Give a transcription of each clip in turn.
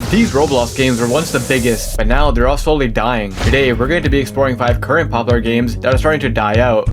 These Roblox games were once the biggest, but now they're all slowly dying. Today, we're going to be exploring 5 current popular games that are starting to die out.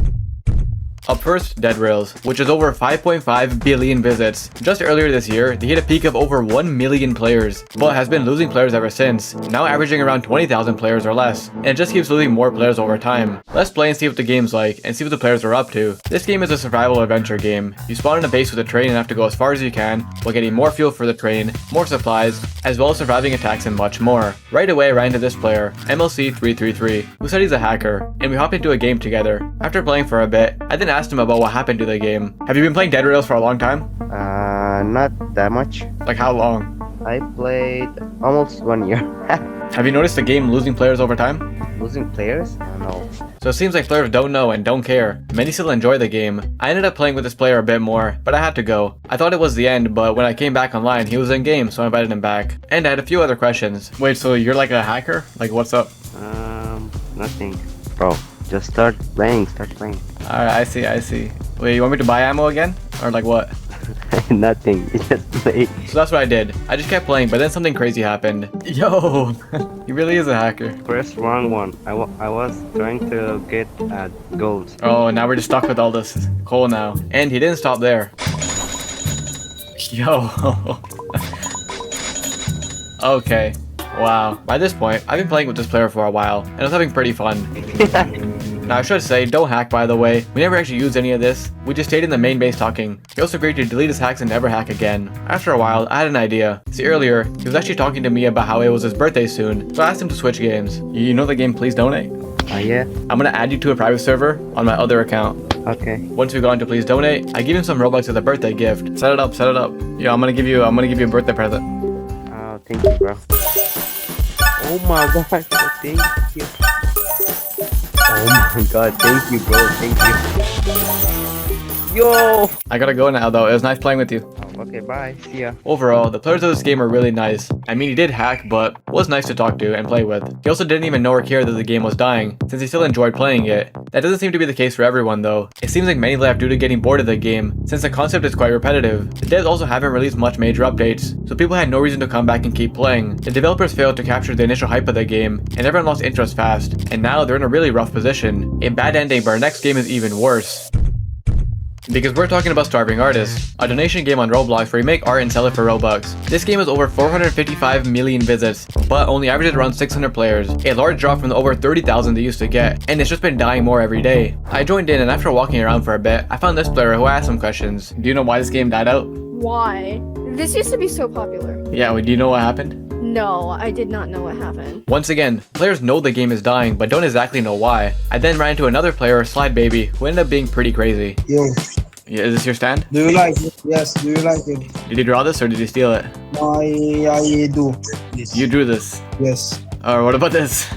Up first, Dead Rails, which has over 5.5 billion visits. Just earlier this year, they hit a peak of over 1 million players, but has been losing players ever since, now averaging around 20,000 players or less, and it just keeps losing more players over time. Let's play and see what the game's like, and see what the players are up to. This game is a survival adventure game. You spawn in a base with a train and have to go as far as you can, while getting more fuel for the train, more supplies, as well as surviving attacks and much more. Right away, I ran into this player, MLC333, who said he's a hacker, and we hopped into a game together. After playing for a bit, I then asked him about what happened to the game. Have you been playing Dead Rails for a long time? Not that much. Like how long? I played almost 1 year. Have you noticed the game losing players over time? Losing players? No. So it seems like players don't know and don't care. Many still enjoy the game. I ended up playing with this player a bit more, but I had to go. I thought it was the end, but when I came back online, he was in game, so I invited him back. And I had a few other questions. Wait, so you're like a hacker? Like what's up? Nothing. Bro, just start playing. Alright, I see. Wait, you want me to buy ammo again? Or like what? Nothing, just play. So that's what I did. I just kept playing, but then something crazy happened. Yo! He really is a hacker. Press wrong one. I was trying to get gold. Oh, now we're just stuck with all this coal now. And he didn't stop there. Yo! Okay. Wow. By this point, I've been playing with this player for a while, and I was having pretty fun. Now I should say, don't hack by the way. We never actually used any of this. We just stayed in the main base talking. He also agreed to delete his hacks and never hack again. After a while, I had an idea. See, earlier, he was actually talking to me about how it was his birthday soon, so I asked him to switch games. You know the game Please Donate? Yeah. I'm gonna add you to a private server on my other account. Okay. Once we go into Please Donate, I give him some Robux as a birthday gift. Set it up. Yeah, I'm gonna give you a birthday present. Oh, thank you, bro. Oh my god, thank you. Oh my god, thank you, bro, thank you. Yo! I gotta go now though, it was nice playing with you. Okay, bye, see ya. Overall, the players of this game are really nice. I mean, he did hack, but was nice to talk to and play with. He also didn't even know or care that the game was dying, since he still enjoyed playing it. That doesn't seem to be the case for everyone though. It seems like many left due to getting bored of the game, since the concept is quite repetitive. The devs also haven't released much major updates, so people had no reason to come back and keep playing. The developers failed to capture the initial hype of the game, and everyone lost interest fast, and now they're in a really rough position. A bad ending, but our next game is even worse. Because we're talking about Starving Artists, a donation game on Roblox where you make art and sell it for Robux. This game has over 455 million visits, but only averages around 600 players, a large drop from the over 30,000 they used to get, and it's just been dying more every day. I joined in, and after walking around for a bit, I found this player who asked some questions. Do you know why this game died out? Why? This used to be so popular. Yeah, do you know what happened? No, I did not know what happened. Once again, players know the game is dying, but don't exactly know why. I then ran into another player, Slide Baby, who ended up being pretty crazy. Yo, Yeah, is this your stand? do you like it? Yes, do you like it? Did you draw this or did you steal it? I do this. You drew this. Yes. Or what about this?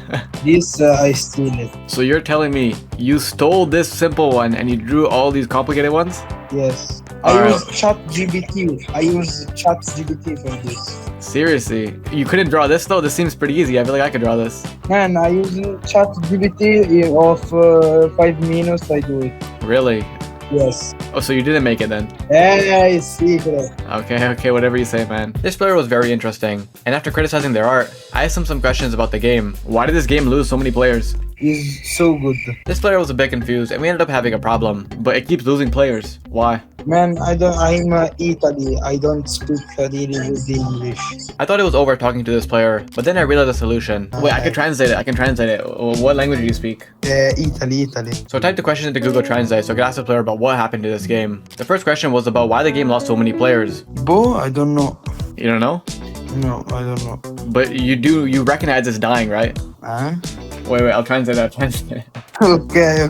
This I steal it. So you're telling me you stole this simple one and you drew all these complicated ones? Yes. Alright. I use ChatGPT. I use ChatGPT for this. Seriously? You couldn't draw this though? This seems pretty easy. I feel like I could draw this. Man, I use ChatGPT of 5 minutes. I do it. Really? Yes. Oh, so you didn't make it then? Hey, secret. Okay, whatever you say, man. This player was very interesting, and after criticizing their art, I asked him some questions about the game. Why did this game lose so many players? It's so good. This player was a bit confused, and we ended up having a problem, but it keeps losing players. Why? Man, I'm Italy. I don't speak really good English. I thought it was over talking to this player, but then I realized the solution. Wait, I can translate it. What language do you speak? Italy. So I typed the question into Google Translate so I could ask the player about what happened to this game. The first question was about why the game lost so many players. Bo, I don't know. You don't know? No, I don't know. But you recognize it's dying, right? Huh? Wait, I'll translate that. Okay.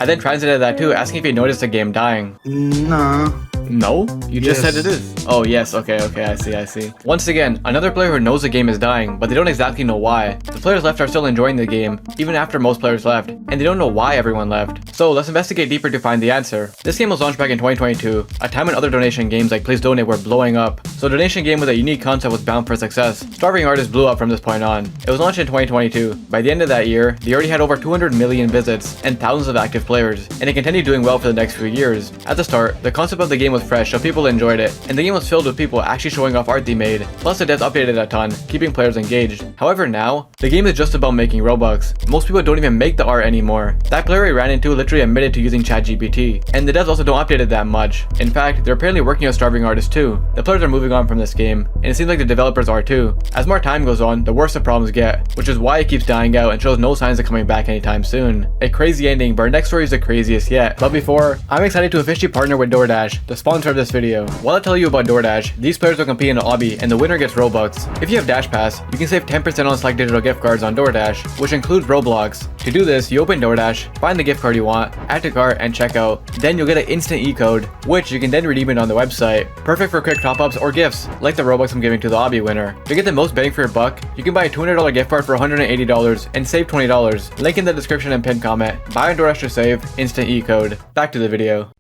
I then translated that too, asking if he noticed the game dying. No. No? You just Yes. said it is. Oh, yes. Okay. I see. Once again, another player who knows the game is dying, but they don't exactly know why. The players left are still enjoying the game, even after most players left, and they don't know why everyone left. So let's investigate deeper to find the answer. This game was launched back in 2022, a time when other donation games like Please Donate were blowing up. So a donation game with a unique concept was bound for success. Starving Artists blew up from this point on. It was launched in 2022. By the end of that year, they already had over 200 million visits and thousands of active players, and it continued doing well for the next few years. At the start, the concept of the game was was fresh, so people enjoyed it, and the game was filled with people actually showing off art they made, plus the devs updated a ton, keeping players engaged. However now, the game is just about making Robux. Most people don't even make the art anymore. That player I ran into literally admitted to using ChatGPT, and the devs also don't update it that much. In fact, they're apparently working on starving artists too. The players are moving on from this game, and it seems like the developers are too. As more time goes on, the worse the problems get, which is why it keeps dying out and shows no signs of coming back anytime soon. A crazy ending, but our next story is the craziest yet. But before, I'm excited to officially partner with DoorDash, the sponsor of this video. While I tell you about DoorDash, these players will compete in a obby, and the winner gets Robux. If you have Dash Pass, you can save 10% on select digital gift cards on DoorDash, which includes Roblox. To do this, you open DoorDash, find the gift card you want, add to cart, and check out. Then you'll get an instant e-code, which you can then redeem it on the website. Perfect for quick top-ups or gifts, like the Robux I'm giving to the obby winner. To get the most bang for your buck, you can buy a $200 gift card for $180 and save $20. Link in the description and pinned comment. Buy on DoorDash to save, instant e-code. Back to the video.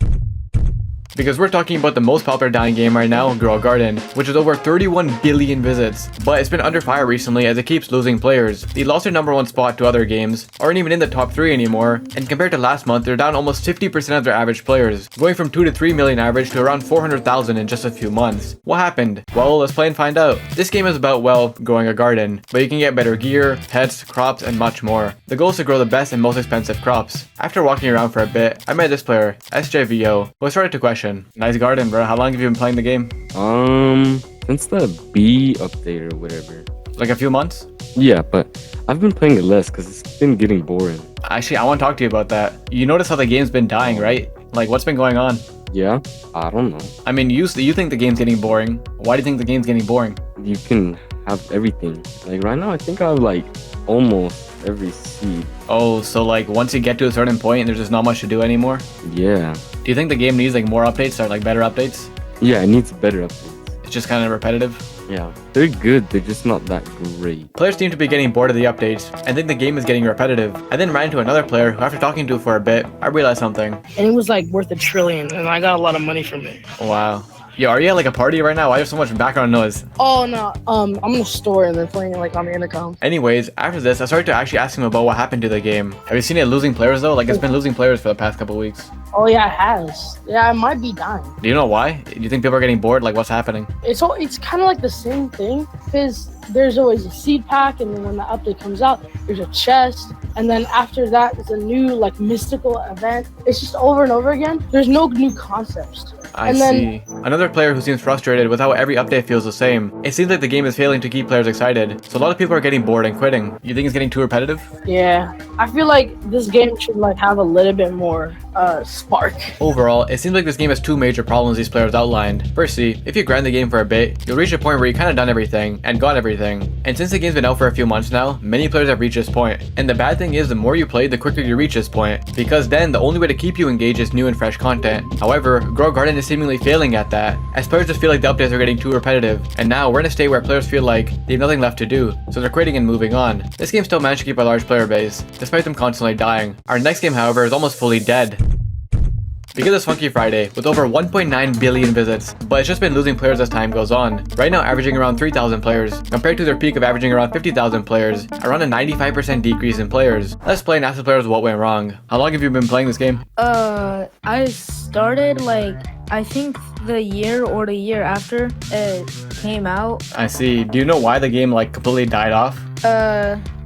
Because we're talking about the most popular dying game right now, Grow Garden, which has over 31 billion visits, but it's been under fire recently as it keeps losing players. They lost their number 1 spot to other games, aren't even in the top 3 anymore, and compared to last month, they're down almost 50% of their average players, going from 2 to 3 million average to around 400,000 in just a few months. What happened? Well, let's play and find out. This game is about, well, growing a garden, but you can get better gear, pets, crops, and much more. The goal is to grow the best and most expensive crops. After walking around for a bit, I met this player, SJVO, who I started to question. Nice garden, bro. How long have you been playing the game? Since the B update or whatever. Like a few months? Yeah, but I've been playing it less because it's been getting boring. Actually, I want to talk to you about that. You notice how the game's been dying, right? Like, what's been going on? Yeah? I don't know. I mean, you think the game's getting boring. Why do you think the game's getting boring? You can have everything. Like right now, I think I have like almost every seed. Oh, so like once you get to a certain point, there's just not much to do anymore? Yeah. Do you think the game needs like more updates or like better updates? Yeah, it needs better updates. It's just kind of repetitive? Yeah. They're good, they're just not that great. Players seem to be getting bored of the updates and think the game is getting repetitive. I then ran into another player who, after talking to for a bit, I realized something. And it was like worth $1 trillion, and I got a lot of money from it. Wow. Yo, are you at like a party right now? Why do you have so much background noise? Oh no, I'm in a store and they're playing it like on the intercom. Anyways, after this, I started to actually ask him about what happened to the game. Have you seen it losing players though? Like it's been losing players for the past couple weeks. Oh yeah, it has. Yeah, it might be dying. Do you know why? Do you think people are getting bored? Like what's happening? It's kind of like the same thing because there's always a seed pack, and then when the update comes out, there's a chest, and then after that, there's a new like mystical event. It's just over and over again. There's no new concepts to it. I see. Another player who seems frustrated with how every update feels the same. It seems like the game is failing to keep players excited, so a lot of people are getting bored and quitting. You think it's getting too repetitive? Yeah, I feel like this game should like have a little bit more spark. Overall, it seems like this game has 2 major problems these players outlined. Firstly, if you grind the game for a bit, you'll reach a point where you kind of done everything and got everything. And since the game's been out for a few months now, many players have reached this point. And the bad thing is the more you play, the quicker you reach this point, because then the only way to keep you engaged is new and fresh content. However, Grow Garden is seemingly failing at that, as players just feel like the updates are getting too repetitive, and now we're in a state where players feel like they have nothing left to do, so they're quitting and moving on. This game still managed to keep a large player base, despite them constantly dying. Our next game, however, is almost fully dead. Because it's Funky Friday, with over 1.9 billion visits, but it's just been losing players as time goes on. Right now averaging around 3,000 players, compared to their peak of averaging around 50,000 players, around a 95% decrease in players. Let's play and ask the players what went wrong. How long have you been playing this game? I started like, I think the year or the year after it came out. I see. Do you know why the game like completely died off?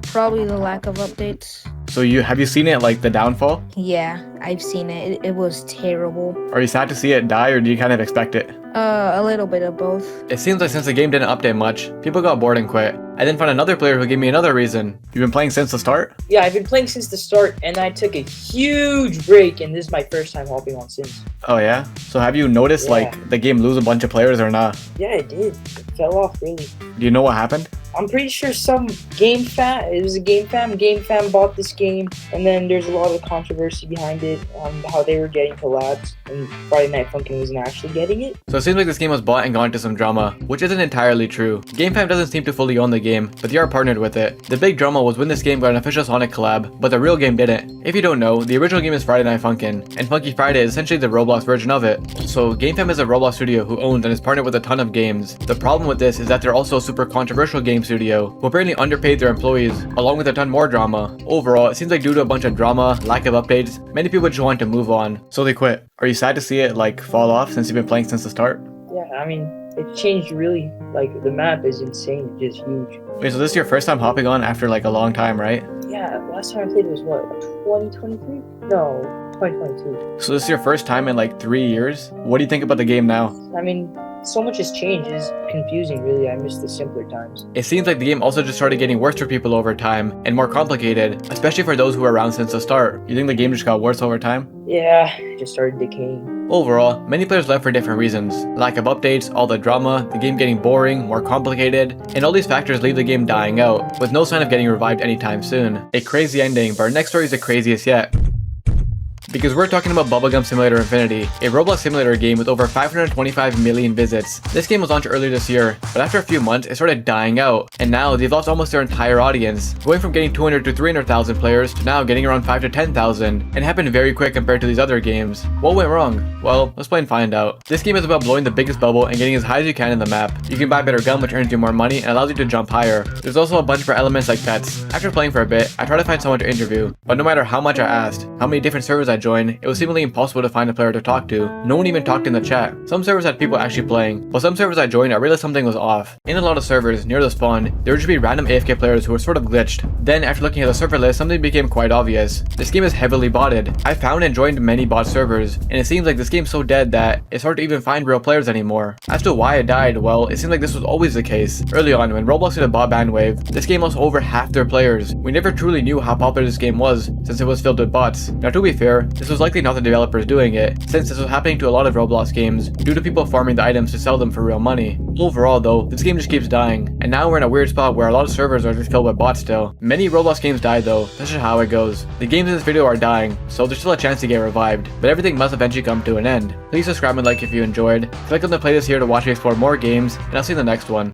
Probably the lack of updates. So have you seen it like the downfall? Yeah, I've seen it. It was terrible. Are you sad to see it die or do you kind of expect it? A little bit of both. It seems like since the game didn't update much, people got bored and quit. I then found another player who gave me another reason. You've been playing since the start? Yeah, I've been playing since the start, and I took a huge break, and this is my first time hopping on since. Oh yeah? So have you noticed like the game lose a bunch of players or not? Yeah, it did. It fell off, really. Do you know what happened? I'm pretty sure some it was a game fam bought this game, and then there's a lot of controversy behind it on how they were getting collabs, and Friday Night Funkin' wasn't actually getting it. So it seems like this game was bought and got into some drama, which isn't entirely true. GameFam doesn't seem to fully own the game, but they are partnered with it. The big drama was when this game got an official Sonic collab, but the real game didn't. If you don't know, the original game is Friday Night Funkin', and Funky Friday is essentially the Roblox version of it. So GameFam is a Roblox studio who owns and is partnered with a ton of games. The problem with this is that they're also super controversial games game studio, who apparently underpaid their employees, along with a ton more drama. Overall, it seems like due to a bunch of drama, lack of updates, many people just want to move on, so they quit. Are you sad to see it like fall off since you've been playing since the start? Yeah, I mean, it changed really. Like, the map is insane, it's just huge. Wait, so this is your first time hopping on after like a long time, right? Yeah, last time I played was what, 2023? No, 2022. So this is your first time in like 3 years? What do you think about the game now? I mean, so much has changed. It's confusing, really. I miss the simpler times. It seems like the game also just started getting worse for people over time, and more complicated, especially for those who were around since the start. You think the game just got worse over time? Yeah, it just started decaying. Overall, many players left for different reasons. Lack of updates, all the drama, the game getting boring, more complicated, and all these factors leave the game dying out, with no sign of getting revived anytime soon. A crazy ending, but our next story is the craziest yet. Because we're talking about Bubblegum Simulator Infinity, a Roblox simulator game with over 525 million visits. This game was launched earlier this year, but after a few months, it started dying out, and now they've lost almost their entire audience, going from getting 200 to 300,000 players to now getting around 5 to 10,000, and it happened very quick compared to these other games. What went wrong? Well, let's play and find out. This game is about blowing the biggest bubble and getting as high as you can in the map. You can buy a better gun, which earns you more money and allows you to jump higher. There's also a bunch more elements like pets. After playing for a bit, I tried to find someone to interview, but no matter how much I asked, how many different servers I joined, it was seemingly impossible to find a player to talk to. No one even talked in the chat. Some servers had people actually playing, but some servers I joined I realized something was off. In a lot of servers, near the spawn, there would just be random AFK players who were sort of glitched. Then after looking at the server list, something became quite obvious. This game is heavily botted. I found and joined many bot servers, and it seems like this game's so dead that it's hard to even find real players anymore. As to why it died, well, it seems like this was always the case. Early on, when Roblox hit a bot ban wave, this game lost over half their players. We never truly knew how popular this game was, since it was filled with bots. Now to be fair, this was likely not the developers doing it, since this was happening to a lot of Roblox games due to people farming the items to sell them for real money. Overall though, this game just keeps dying, and now we're in a weird spot where a lot of servers are just filled with bots still. Many Roblox games died though, that's just how it goes. The games in this video are dying, so there's still a chance to get revived, but everything must eventually come to an end. Please subscribe and like if you enjoyed, click on the playlist here to watch me explore more games, and I'll see you in the next one.